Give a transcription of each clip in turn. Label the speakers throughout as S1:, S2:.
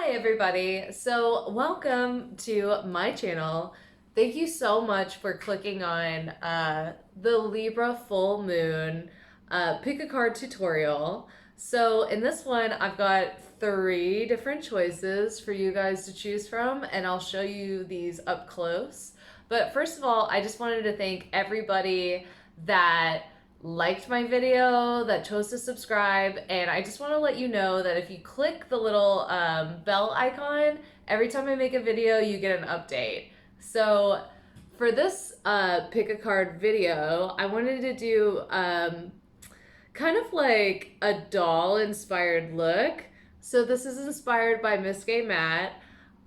S1: Hi everybody. So welcome to my channel. Thank you so much for clicking on the Libra full moon pick a card tutorial. So in this one, I've got 3 different choices for you guys to choose from, and I'll show you these up close. But first of all, I just wanted to thank everybody that liked my video, that chose to subscribe, and I just want to let you know that if you click the little bell icon, every time I make a video, you get an update. So for this pick a card video, I wanted to do kind of like a doll inspired look. So this is inspired by Miss Gay Matt.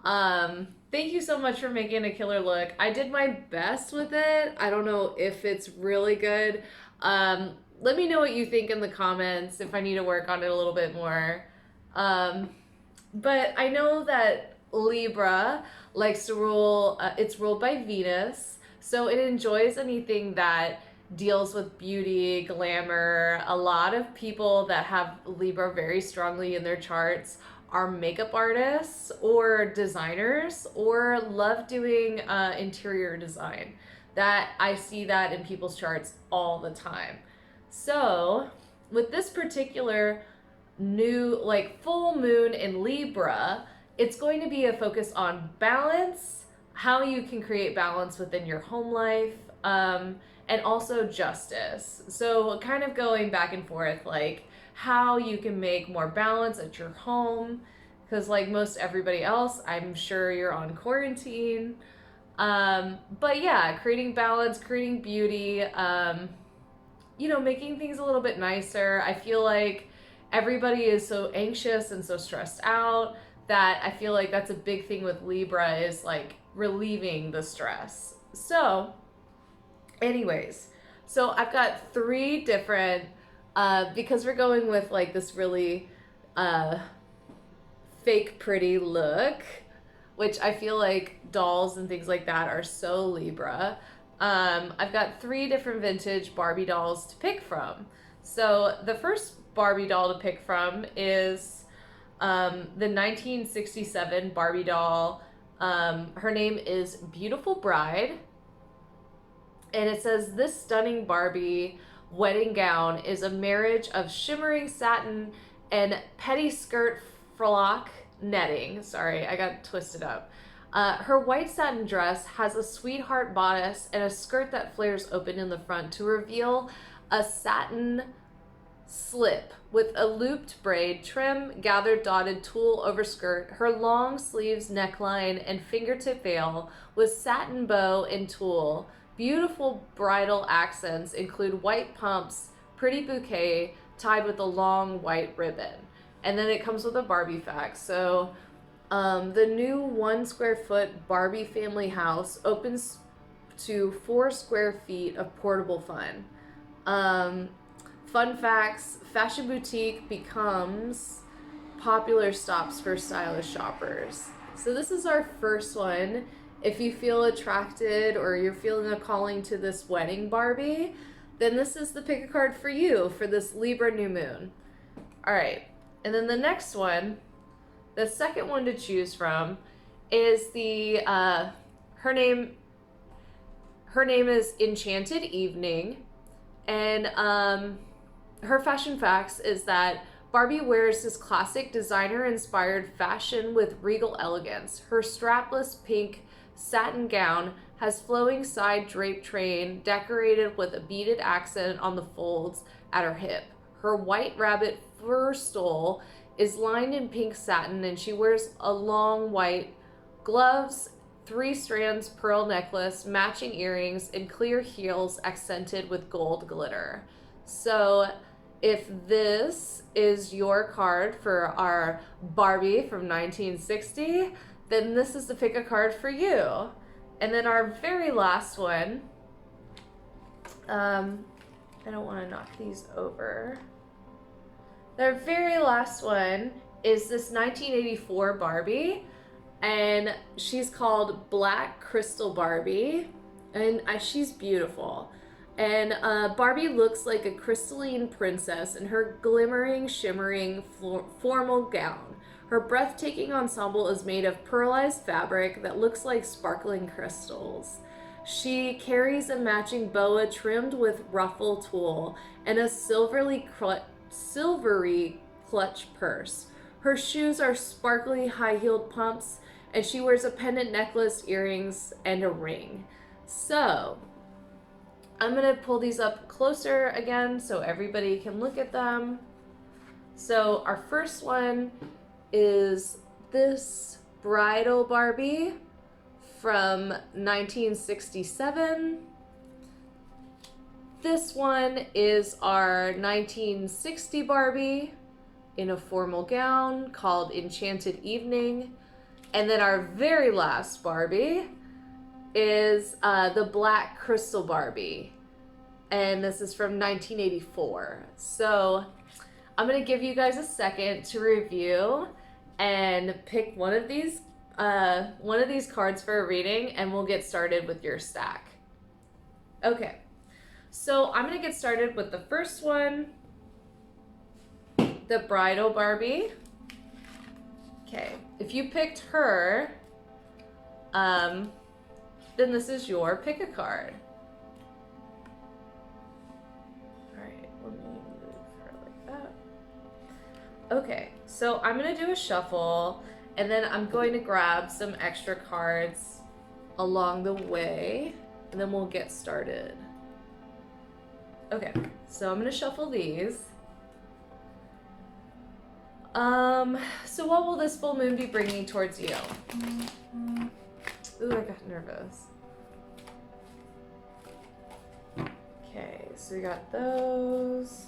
S1: Thank you so much for making a killer look. I did my best with it. I don't know if it's really good. Let me know what you think in the comments if I need to work on it a little bit more. But I know that Libra likes to rule, it's ruled by Venus, so it enjoys anything that deals with beauty, glamour. A lot of people that have Libra very strongly in their charts are makeup artists or designers or love doing interior design. That I see that in people's charts all the time. So with this particular new full moon in Libra, it's going to be a focus on balance, how you can create balance within your home life, and also justice. So kind of going back and forth, like how you can make more balance at your home, because like most everybody else, I'm sure you're on quarantine. But yeah, creating balance, creating beauty, making things a little bit nicer. I feel like everybody is so anxious and so stressed out that I feel like that's a big thing with Libra, is like relieving the stress. So anyways, so I've got 3 different, because we're going with like this really fake pretty look, which I feel like dolls and things like that are so Libra. I've got 3 different vintage Barbie dolls to pick from. So the first Barbie doll to pick from is the 1967 Barbie doll. Her name is Beautiful Bride. And it says, this stunning Barbie wedding gown is a marriage of shimmering satin and pettiskirt frock netting. Sorry, I got twisted up. Her white satin dress has a sweetheart bodice and a skirt that flares open in the front to reveal a satin slip with a looped braid, trim, gathered dotted tulle over skirt, her long sleeves neckline and fingertip veil with satin bow and tulle. Beautiful bridal accents include white pumps, pretty bouquet tied with a long white ribbon. And then it comes with a Barbie fact. So the new 1 square foot Barbie family house opens to 4 square feet of portable fun. Fun facts, fashion boutique becomes popular stops for stylish shoppers. So this is our first one. If you feel attracted or you're feeling a calling to this wedding Barbie, then this is the pick a card for you for this Libra new moon. All right, and then the next one, the second one to choose from is the, her name is Enchanted Evening, and her fashion facts is that Barbie wears this classic designer-inspired fashion with regal elegance. Her strapless pink satin gown has flowing side drape train decorated with a beaded accent on the folds at her hip. Her white rabbit fur stole is lined in pink satin, and she wears a long white gloves, 3 strands pearl necklace, matching earrings, and clear heels accented with gold glitter. So if this is your card for our Barbie from 1960, then this is the pick a card for you. And then our very last one, I don't want to knock these over. Their very last one is this 1984 Barbie, and she's called Black Crystal Barbie, and she's beautiful. And Barbie looks like a crystalline princess in her glimmering, shimmering, formal gown. Her breathtaking ensemble is made of pearlized fabric that looks like sparkling crystals. She carries a matching boa trimmed with ruffle tulle and a silvery clutch purse. Her shoes are sparkly high-heeled pumps, and she wears a pendant necklace, earrings, and a ring. So, I'm going to pull these up closer again so everybody can look at them. So, our first one is this bridal Barbie from 1967. This one is our 1960 Barbie in a formal gown called Enchanted Evening. And then our very last Barbie is the Black Crystal Barbie. And this is from 1984. So I'm going to give you guys a second to review and pick one of these cards for a reading, and we'll get started with your stack. Okay, so I'm going to get started with the first one, the Bridal Barbie. Okay, if you picked her, then this is your pick a card. All right, let me move her like that. Okay, so I'm going to do a shuffle, and then I'm going to grab some extra cards along the way, and then we'll get started. Okay, so I'm going to shuffle these. So what will this full moon be bringing towards you? Ooh, I got nervous. Okay, so we got those.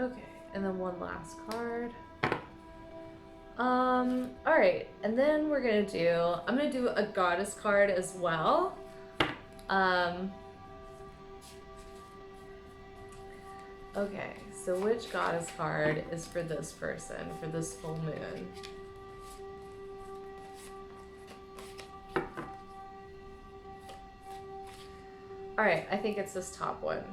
S1: Okay, and then one last card. All right, and then I'm gonna do a goddess card as well. Okay, so which goddess card is for this person, for this full moon? All right, I think it's this top one.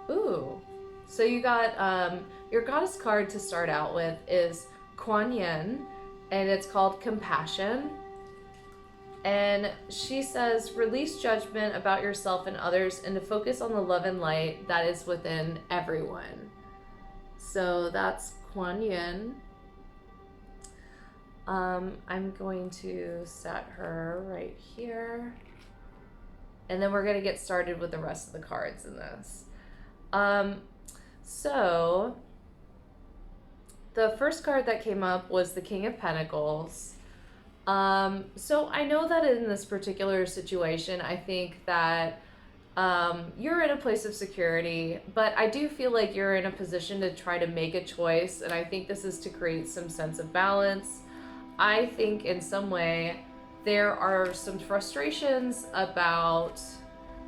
S1: Ooh. So you got, your goddess card to start out with is Kuan Yin, and it's called Compassion. And she says, release judgment about yourself and others and to focus on the love and light that is within everyone. So that's Kuan Yin. I'm going to set her right here. And then we're going to get started with the rest of the cards in this. So the first card that came up was the King of Pentacles. So I know that in this particular situation, I think that you're in a place of security, but I do feel like you're in a position to try to make a choice, and I think this is to create some sense of balance. I think in some way there are some frustrations about,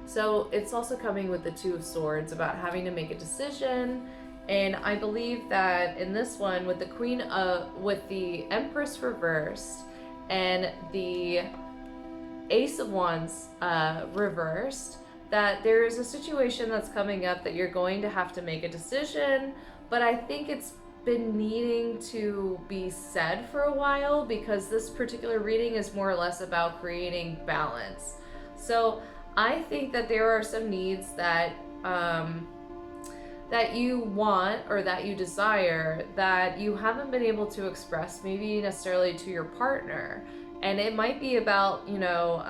S1: so it's also coming with the Two of Swords about having to make a decision. And I believe that in this one, with with the Empress reversed and the Ace of Wands reversed, that there is a situation that's coming up that you're going to have to make a decision, but I think it's been needing to be said for a while, because this particular reading is more or less about creating balance. So I think that there are some needs that that you want or that you desire that you haven't been able to express maybe necessarily to your partner. And it might be about, you know,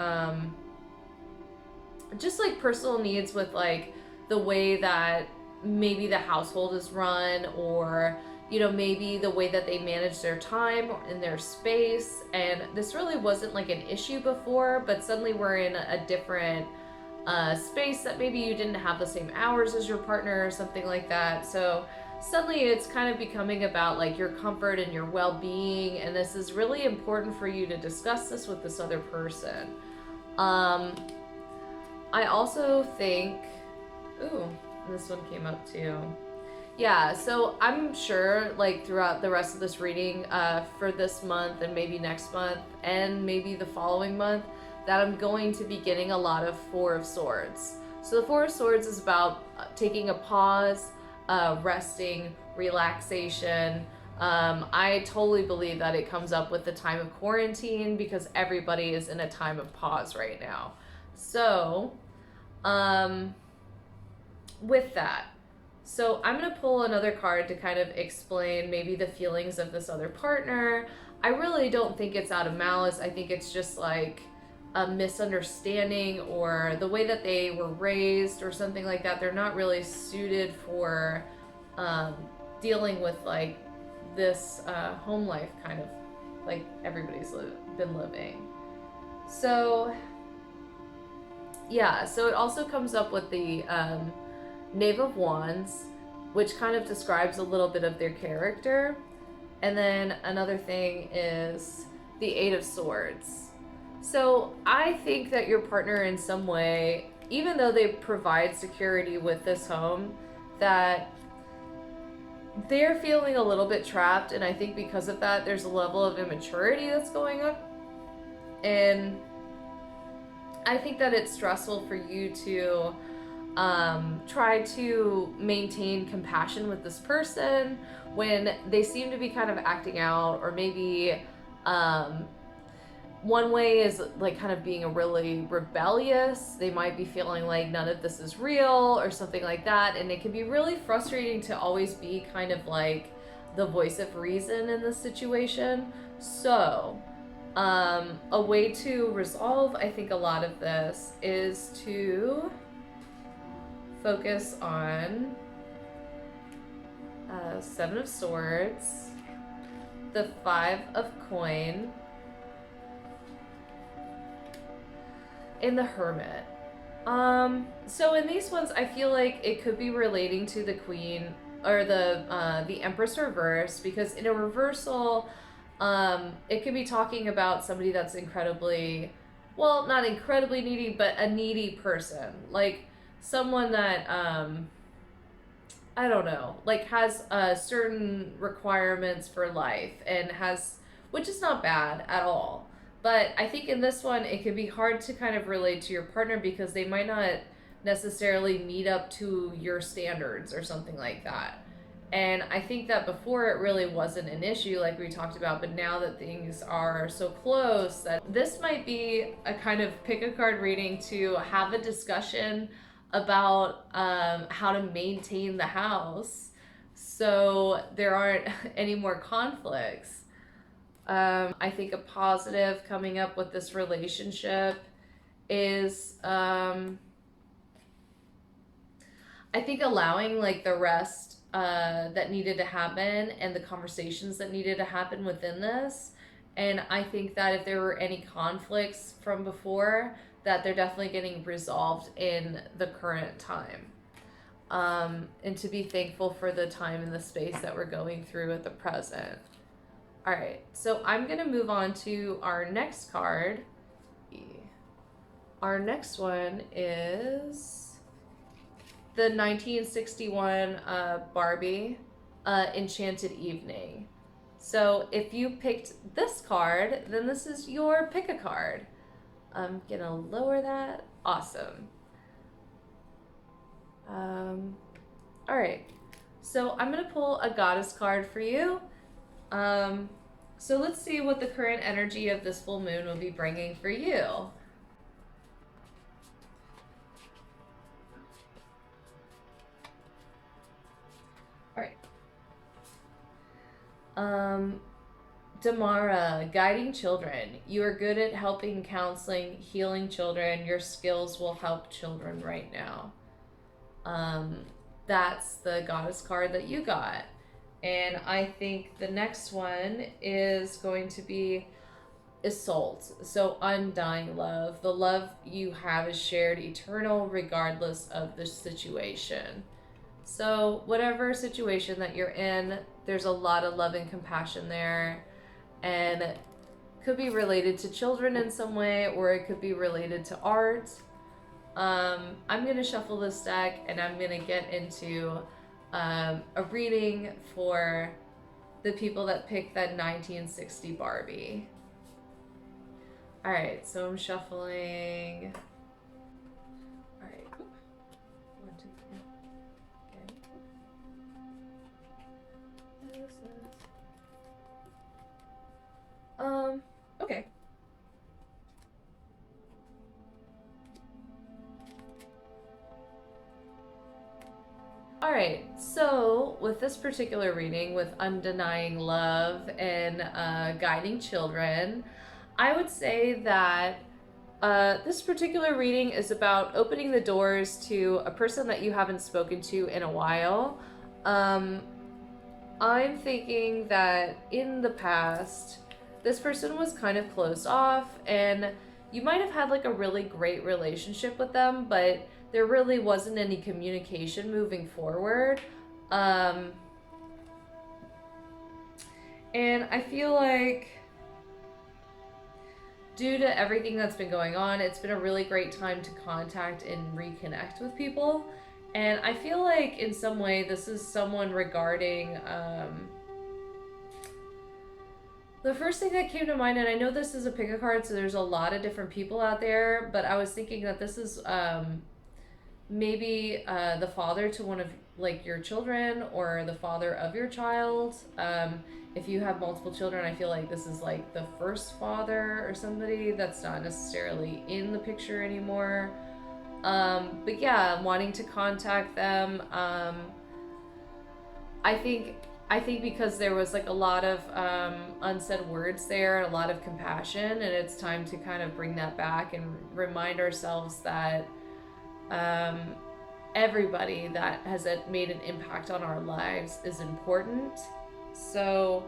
S1: just like personal needs with like the way that maybe the household is run, or you know, maybe the way that they manage their time and their space. And this really wasn't like an issue before, but suddenly we're in a different space that maybe you didn't have the same hours as your partner or something like that. So suddenly it's kind of becoming about like your comfort and your well-being, and this is really important for you to discuss this with this other person. I also think, ooh, this one came up too. Yeah, so I'm sure like throughout the rest of this reading for this month and maybe next month and maybe the following month that I'm going to be getting a lot of Four of Swords. So the Four of Swords is about taking a pause, resting, relaxation. I totally believe that it comes up with the time of quarantine because everybody is in a time of pause right now. So, with that, so I'm going to pull another card to kind of explain maybe the feelings of this other partner. I really don't think it's out of malice. I think it's just like a misunderstanding or the way that they were raised or something like that. They're not really suited for dealing with like this home life kind of like everybody's been living. So yeah, so it also comes up with the Knave of Wands, which kind of describes a little bit of their character. And then another thing is the Eight of Swords. So I think that your partner in some way, even though they provide security with this home, that they're feeling a little bit trapped. And I think because of that, there's a level of immaturity that's going up. And I think that it's stressful for you to try to maintain compassion with this person when they seem to be kind of acting out, or maybe one way is like kind of being a really rebellious. They might be feeling like none of this is real or something like that, and it can be really frustrating to always be kind of like the voice of reason in this situation. So a way to resolve, I think, a lot of this is to focus on Seven of Swords, the Five of Coin, and the Hermit. So in these ones, I feel like it could be relating to the Queen or the Empress reverse, because in a reversal, it could be talking about somebody that's incredibly, well, not incredibly needy, but a needy person, like someone that I don't know, like has certain requirements for life and has, which is not bad at all. But I think in this one, it can be hard to kind of relate to your partner because they might not necessarily meet up to your standards or something like that. And I think that before it really wasn't an issue like we talked about, but now that things are so close, that this might be a kind of pick a card reading to have a discussion about how to maintain the house so there aren't any more conflicts. I think a positive coming up with this relationship is I think allowing like the rest that needed to happen and the conversations that needed to happen within this. And I think that if there were any conflicts from before, that they're definitely getting resolved in the current time. And to be thankful for the time and the space that we're going through at the present. All right, so I'm gonna move on to our next card. Our next one is the 1961 Barbie Enchanted Evening. So if you picked this card, then this is your pick a card. I'm gonna lower that. Awesome. All right, so I'm gonna pull a goddess card for you. So let's see what the current energy of this full moon will be bringing for you. All right. Damara, guiding children. You are good at helping, counseling, healing children. Your skills will help children right now. that's the goddess card that you got. And I think the next one is going to be Isolde. So undying love. The love you have is shared eternal regardless of the situation. So whatever situation that you're in, there's a lot of love and compassion there. And it could be related to children in some way, or it could be related to art. I'm going to shuffle this deck and I'm going to get into a reading for the people that picked that 1960 Barbie. All right, so I'm shuffling. All right. 1, 2, 3. Okay. All right, so with this particular reading, with undenying love and guiding children, I would say that this particular reading is about opening the doors to a person that you haven't spoken to in a while. I'm thinking that in the past, this person was kind of closed off, and you might have had like a really great relationship with them, but there really wasn't any communication moving forward. And I feel like due to everything that's been going on, it's been a really great time to contact and reconnect with people. And I feel like in some way this is someone regarding the first thing that came to mind, and I know this is a pick a card, so there's a lot of different people out there, but I was thinking that this is maybe the father to one of like your children, or the father of your child. If you have multiple children, I feel like this is like the first father or somebody that's not necessarily in the picture anymore. But yeah, wanting to contact them. I think because there was like a lot of unsaid words there, a lot of compassion, and it's time to kind of bring that back and remind ourselves that everybody that has made an impact on our lives is important. So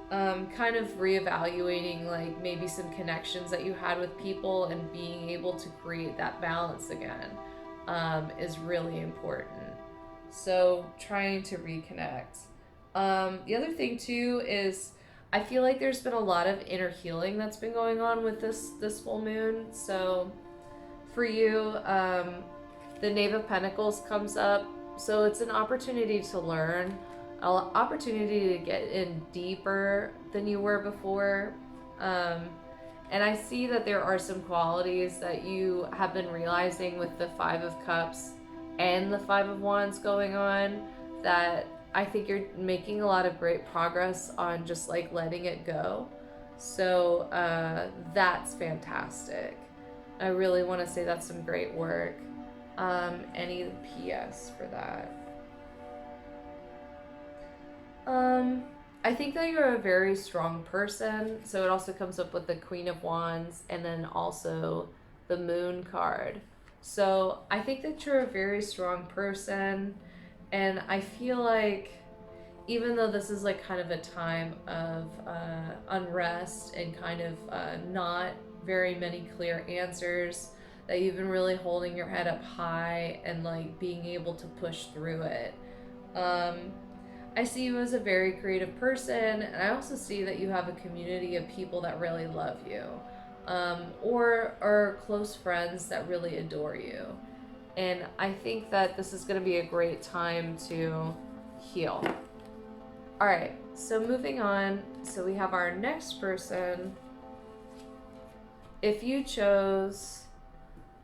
S1: kind of reevaluating like maybe some connections that you had with people and being able to create that balance again is really important. So trying to reconnect. The other thing too is I feel like there's been a lot of inner healing that's been going on with this full moon. So for you, the Knave of Pentacles comes up. So it's an opportunity to learn, an opportunity to get in deeper than you were before. And I see that there are some qualities that you have been realizing with the Five of Cups and the Five of Wands going on, that I think you're making a lot of great progress on just like letting it go. So that's fantastic. I really want to say that's some great work. Any PS for that? I think that you're a very strong person. So it also comes up with the Queen of Wands and then also the Moon card. So I think that you're a very strong person, and I feel like even though this is like kind of a time of unrest and kind of not very many clear answers, that you've been really holding your head up high and like being able to push through it. I see you as a very creative person, and I also see that you have a community of people that really love you, or are close friends that really adore you. And I think that this is going to be a great time to heal. All right, so moving on. So we have our next person. If you chose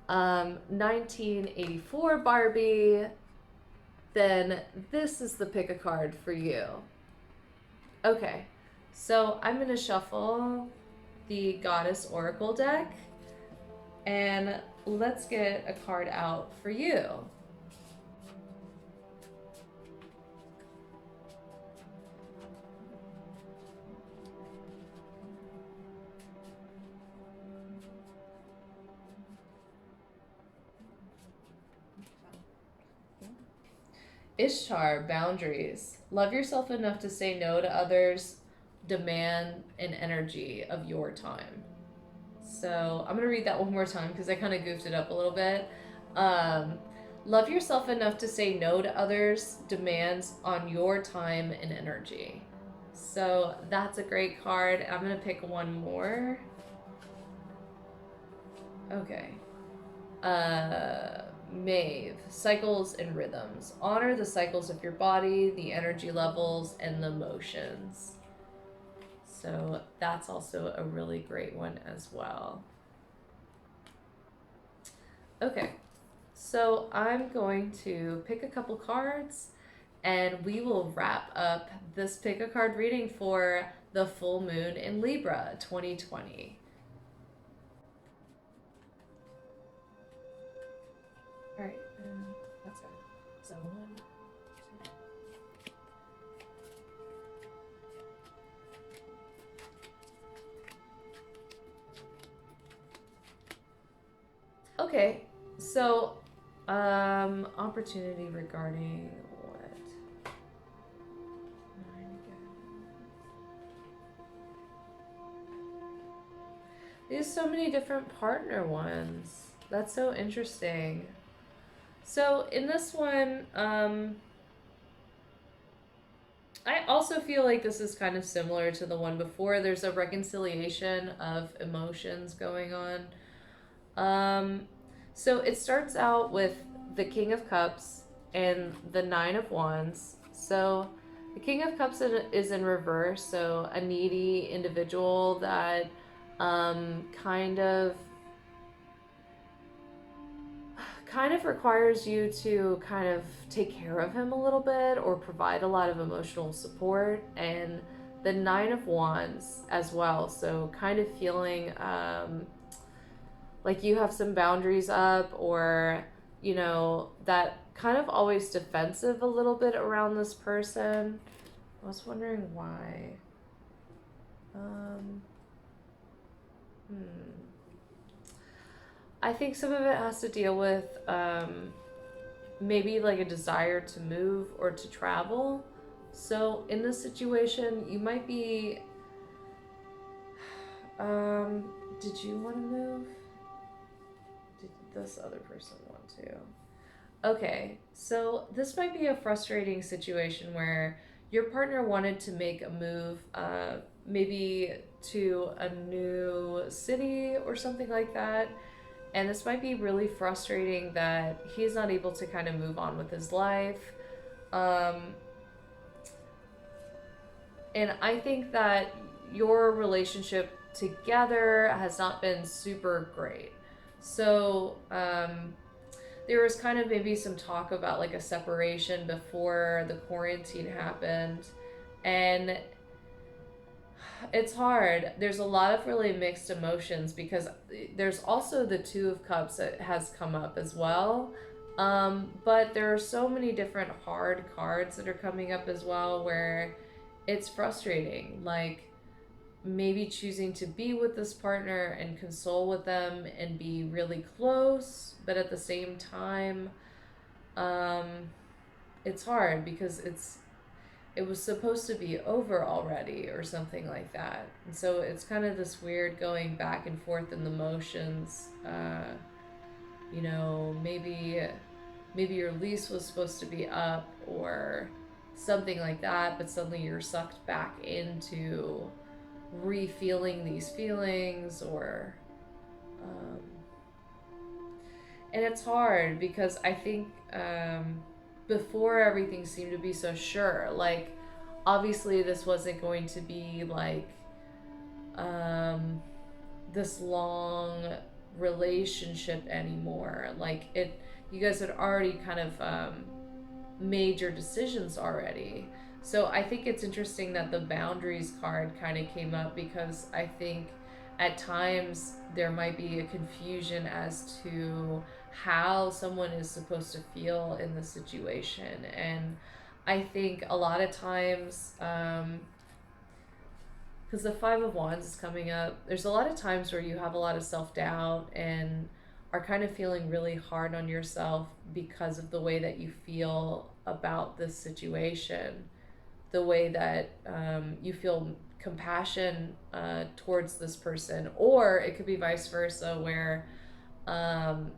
S1: 1984 Barbie, then this is the pick a card for you. Okay, so I'm going to shuffle the Goddess Oracle deck, and let's get a card out for you. Ishtar, boundaries. Love yourself enough to say no to others, demand an energy of your time. So I'm going to read that one more time because I kind of goofed it up a little bit. Um, Love yourself enough to say no to others, demands on your time and energy. So that's a great card. I'm going to pick one more. Okay. Maeve, cycles and rhythms. Honor the cycles of your body, the energy levels, and the motions. So that's also a really great one as well. Okay, so I'm going to pick a couple cards and we will wrap up this pick a card reading for the full moon in Libra 2020. All right, that's good. So 1, 2. Okay, so opportunity regarding what? There's so many different partner ones. That's so interesting. So in this one, I also feel like this is kind of similar to the one before. There's a reconciliation of emotions going on. So it starts out with the King of Cups and the Nine of Wands. So the King of Cups is in reverse, so a needy individual that kind of requires you to kind of take care of him a little bit or provide a lot of emotional support. And the Nine of Wands as well, so kind of feeling like you have some boundaries up, or you know, that kind of always defensive a little bit around this person. I was wondering why. I think some of it has to deal with maybe like a desire to move or to travel. So in this situation, you might be. Did you want to move? Did this other person want to? Okay, so this might be a frustrating situation where your partner wanted to make a move, maybe to a new city or something like that. And this might be really frustrating that he's not able to kind of move on with his life. And I think that your relationship together has not been super great. So there was kind of maybe some talk about like a separation before the quarantine happened. And it's hard. There's a lot of really mixed emotions because there's also the Two of Cups that has come up as well. But there are so many different hard cards that are coming up as well where it's frustrating. Like maybe choosing to be with this partner and console with them and be really close, but at the same time, it's hard because it was supposed to be over already or something like that. And so it's kind of this weird going back and forth in the motions. You know, maybe your lease was supposed to be up or something like that, but suddenly you're sucked back into re-feeling these feelings, or and it's hard because I think before everything seemed to be so sure. Like obviously this wasn't going to be like this long relationship anymore. Like you guys had already kind of made your decisions already. So I think it's interesting that the boundaries card kind of came up because I think at times there might be a confusion as to how someone is supposed to feel in the situation. And I think a lot of times, because the Five of Wands is coming up, there's a lot of times where you have a lot of self-doubt and are kind of feeling really hard on yourself because of the way that you feel about this situation, the way that you feel compassion towards this person, or it could be vice versa, where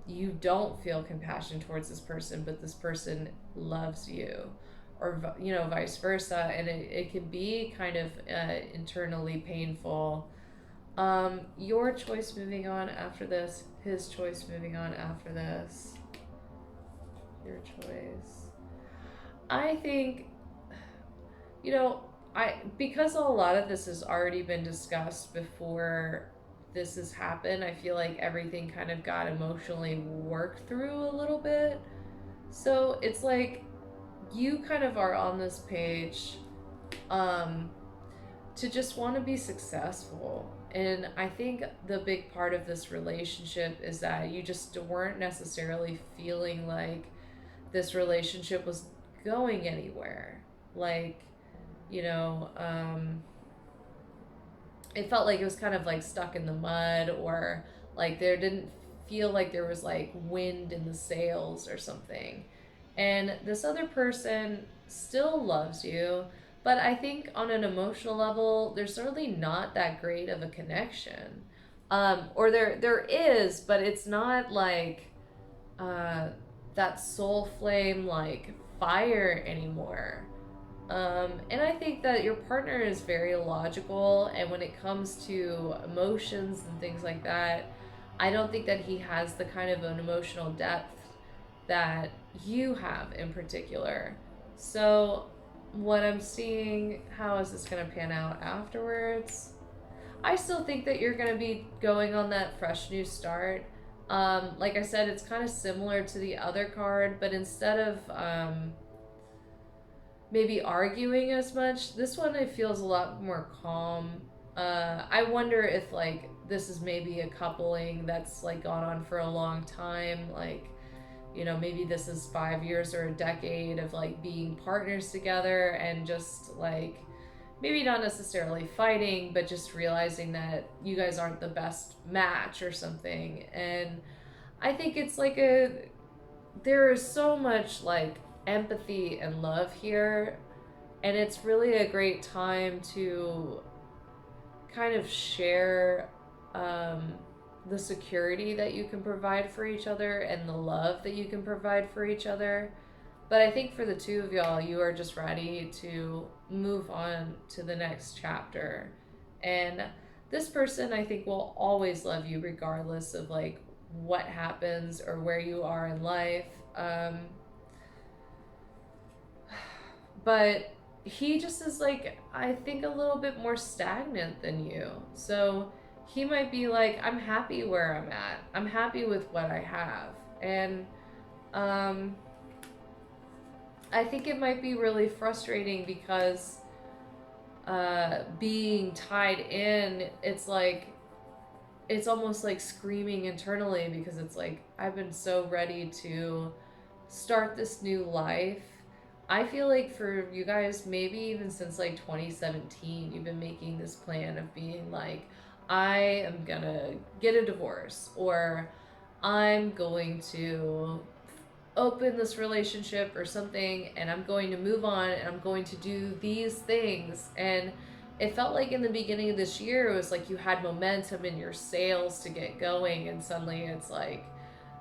S1: you don't feel compassion towards this person, but this person loves you, or vice versa, and it can be kind of internally painful. Your choice moving on after this, his choice moving on after this. Your choice. I think, because a lot of this has already been discussed before this has happened, I feel like everything kind of got emotionally worked through a little bit. So it's like you kind of are on this page to just want to be successful. And I think the big part of this relationship is that you just weren't necessarily feeling like this relationship was going anywhere. Like, it felt like it was kind of like stuck in the mud, or like there didn't feel like there was like wind in the sails or something. And this other person still loves you, but I think on an emotional level, there's really not that great of a connection. Or there is, but it's not like that soul flame like fire anymore. And I think that your partner is very logical, and when it comes to emotions and things like that, I don't think that he has the kind of an emotional depth that you have in particular. So, what I'm seeing, how is this going to pan out afterwards? I still think that you're going to be going on that fresh new start. Like I said, it's kind of similar to the other card, but instead of maybe arguing as much, this one it feels a lot more calm. I wonder if like this is maybe a coupling that's like gone on for a long time, like maybe this is 5 years or a decade of like being partners together, and just like maybe not necessarily fighting, but just realizing that you guys aren't the best match or something. And I think it's like there is so much like empathy and love here, and it's really a great time to kind of share the security that you can provide for each other and the love that you can provide for each other. But I think for the two of y'all, you are just ready to move on to the next chapter. And this person, I think, will always love you regardless of like what happens or where you are in life. But he just is like, I think, a little bit more stagnant than you. So he might be like, I'm happy where I'm at. I'm happy with what I have. And I think it might be really frustrating because being tied in, it's like, it's almost like screaming internally, because it's like, I've been so ready to start this new life. I feel like for you guys, maybe even since like 2017, you've been making this plan of being like, I am gonna get a divorce, or I'm going to open this relationship or something, and I'm going to move on, and I'm going to do these things. And it felt like in the beginning of this year, it was like you had momentum in your sails to get going, and suddenly it's like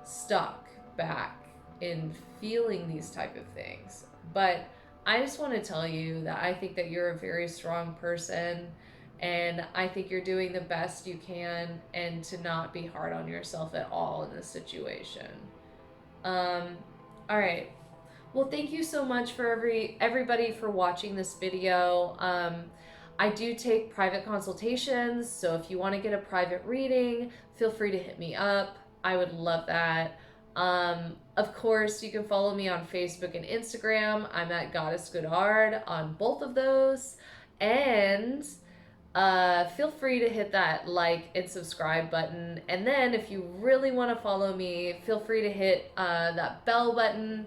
S1: stuck back in feeling these type of things. But I just want to tell you that I think that you're a very strong person, and I think you're doing the best you can, and to not be hard on yourself at all in this situation. All right. Well, thank you so much for everybody for watching this video. I do take private consultations, so if you want to get a private reading, feel free to hit me up. I would love that. Of course, you can follow me on Facebook and Instagram. I'm at Goddessgoddard on both of those. And feel free to hit that like and subscribe button. And then if you really want to follow me, feel free to hit that bell button.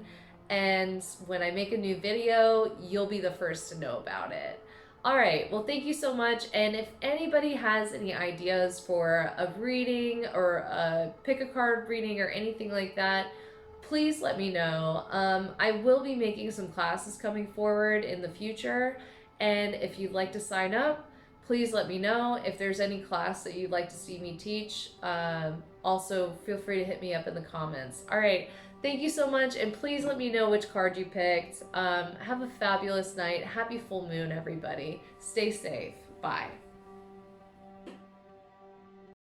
S1: And when I make a new video, you'll be the first to know about it. All right, well, thank you so much. And if anybody has any ideas for a reading or a pick a card reading or anything like that, please let me know. I will be making some classes coming forward in the future, and if you'd like to sign up, please let me know. If there's any class that you'd like to see me teach, also feel free to hit me up in the comments. All right, thank you so much, and please let me know which card you picked. Have a fabulous night. Happy full moon, everybody. Stay safe. Bye.